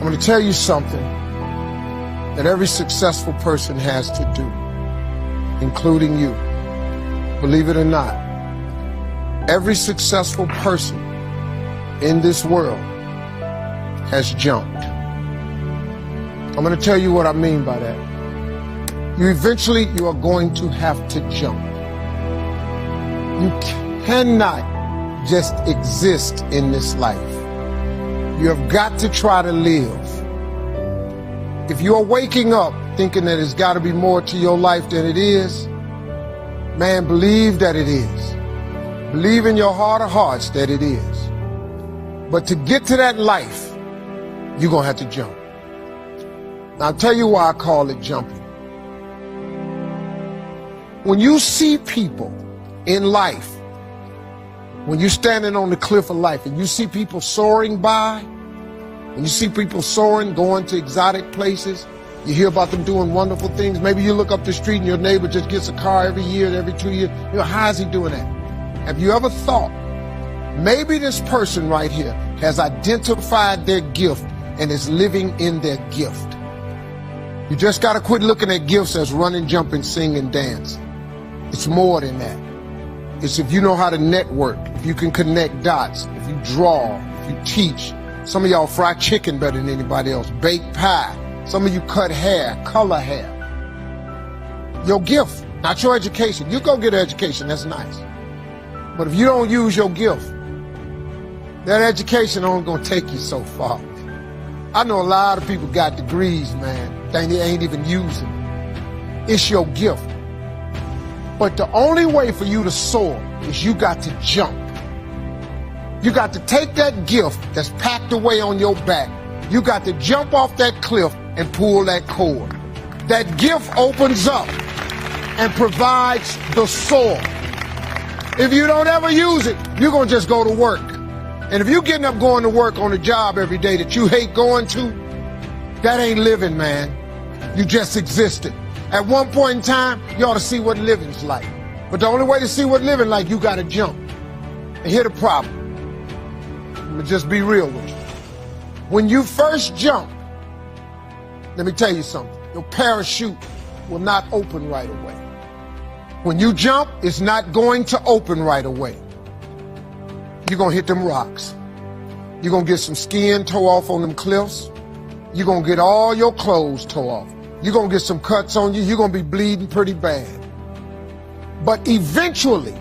going to tell you something that every successful person has to do, including you. Believe it or not, every successful person in this world has jumped. I'm going to tell you what I mean by that. You are going to have to jump. You cannot just exist in this life. You have got to try to live. If you are waking up thinking that it's got to be more to your life than it is, man, believe that it is. Believe in your heart of hearts that it is. But to get to that life, you're going to have to jump. Now, I'll tell you why I call it jumping. When you see people in life, when you're standing on the cliff of life and you see people soaring by, when you see people soaring, going to exotic places, you hear about them doing wonderful things. Maybe you look up the street and your neighbor just gets a car every year, every 2 years. You know, how is he doing that? Have you ever thought, maybe this person right here has identified their gift and is living in their gift? You just got to quit looking at gifts as running, jumping, singing, dance. It's more than that. It's if you know how to network, if you can connect dots, if you draw, if you teach. Some of y'all fry chicken better than anybody else, bake pie. Some of you cut hair, color hair. Your gift, not your education. You go get an education, that's nice. But if you don't use your gift, that education only gonna take you so far. I know a lot of people got degrees, man, they ain't even using. It's your gift. But the only way for you to soar is you got to jump. You got to take that gift that's packed away on your back. You got to jump off that cliff and pull that cord. That gift opens up and provides the soar. If you don't ever use it, you're going to just go to work. And if you're getting up going to work on a job every day that you hate going to, that ain't living, man. You just existed. At one point in time, you ought to see what living's like. But the only way to see what living like, you got to jump. And here's the problem. I'm going to just be real with you. When you first jump, let me tell you something. Your parachute will not open right away. When you jump, it's not going to open right away. You're going to hit them rocks. You're going to get some skin tore off on them cliffs. You're going to get all your clothes tore off. You're going to get some cuts on you. You're going to be bleeding pretty bad. But eventually,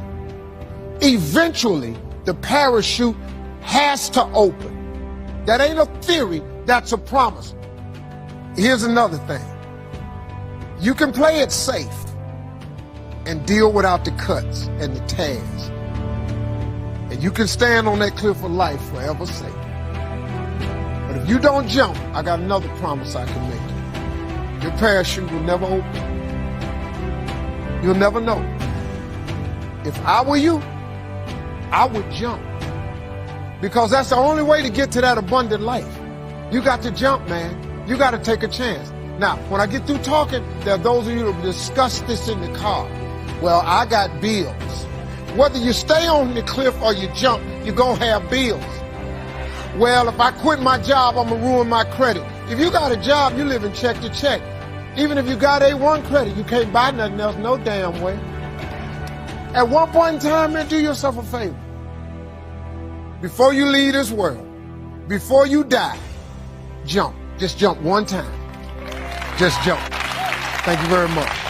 the parachute has to open. That ain't a theory, that's a promise. Here's another thing. You can play it safe and deal without the cuts and the tears. And you can stand on that cliff of life forever safe. But if you don't jump, I got another promise I can make you. Your parachute will never open. You'll never know. If I were you, I would jump. Because that's the only way to get to that abundant life. You got to jump, man. You got to take a chance. Now, when I get through talking, there are those of you who discuss this in the car. Well, I got bills. Whether you stay on the cliff or you jump, you're going to have bills. Well, if I quit my job, I'm going to ruin my credit. If you got a job, you live in check to check. Even if you got A1 credit, you can't buy nothing else no damn way. At one point in time, man, do yourself a favor. Before you leave this world, before you die, jump. Just jump one time. Just jump. Thank you very much.